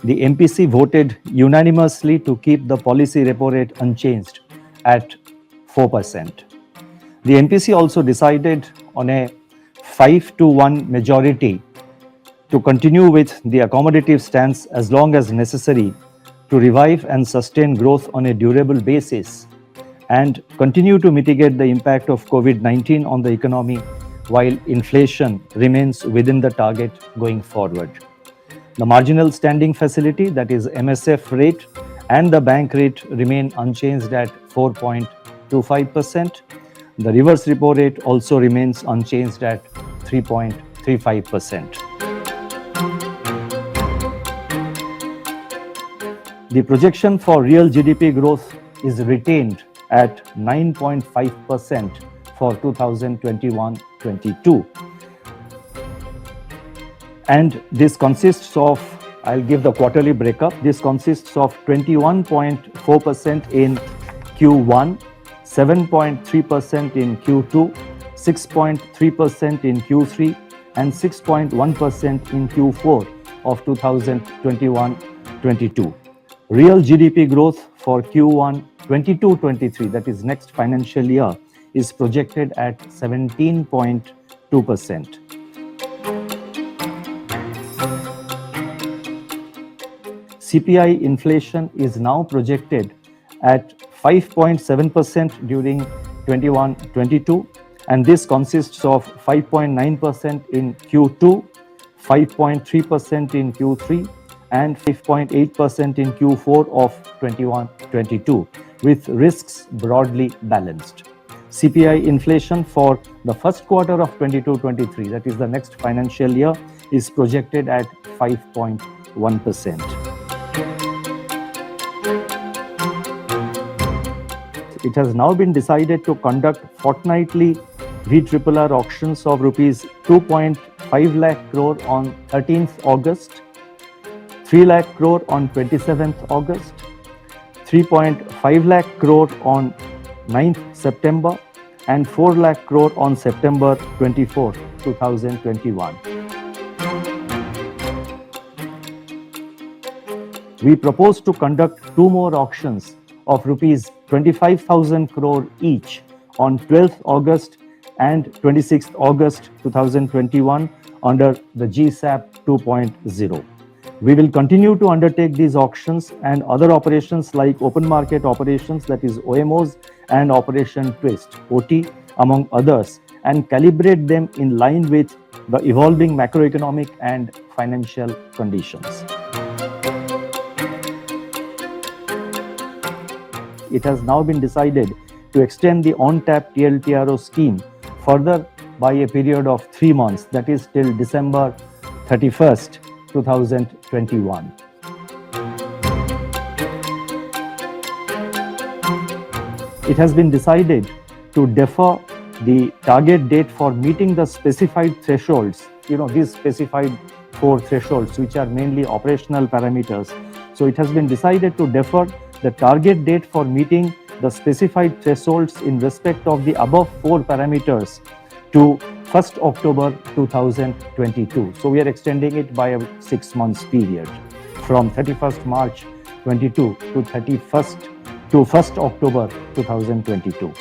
The MPC voted unanimously to keep the policy repo rate unchanged at 4%. The MPC also decided on a 5-1 majority to continue with the accommodative stance as long as necessary to revive and sustain growth on a durable basis and continue to mitigate the impact of COVID-19 on the economy while inflation remains within the target going forward. The marginal standing facility, that is MSF rate, and the bank rate remain unchanged at 4.25%. The reverse repo rate also remains unchanged at 3.35%. The projection for real GDP growth is retained at 9.5% for 2021-22. And this consists of, I'll give the quarterly breakup, this consists of 21.4% in Q1, 7.3% in Q2, 6.3% in Q3, and 6.1% in Q4 of 2021-22. Real GDP growth for Q1 22-23, that is next financial year, is projected at 17.2%. CPI inflation is now projected at 5.7% during 21-22, and this consists of 5.9% in Q2, 5.3% in Q3, and 5.8% in Q4 of 21-22, with risks broadly balanced. CPI inflation for the first quarter of 22-23, that is the next financial year, is projected at 5.1%. It has now been decided to conduct fortnightly VRRR auctions of rupees 2.5 lakh crore on 13th August, 3 lakh crore on 27th August, 3.5 lakh crore on 9th September, and 4 lakh crore on September 24, 2021. We propose to conduct 2 more auctions of rupees 25,000 crore each on 12th August and 26th August 2021 under the GSAP 2.0. We will continue to undertake these auctions and other operations like open market operations, that is OMOs, and Operation Twist, OT, among others, and calibrate them in line with the evolving macroeconomic and financial conditions. It has now been decided to extend the on-tap TLTRO scheme further by a period of 3 months, that is till December 31st, 2021. It has been decided to defer the target date for meeting the specified thresholds, these specified 4 thresholds, which are mainly operational parameters. So it has been decided to defer the target date for meeting the specified thresholds in respect of the above 4 parameters to 1st October 2022. So we are extending it by a 6 months period from 31st March 22 to 1st October 2022.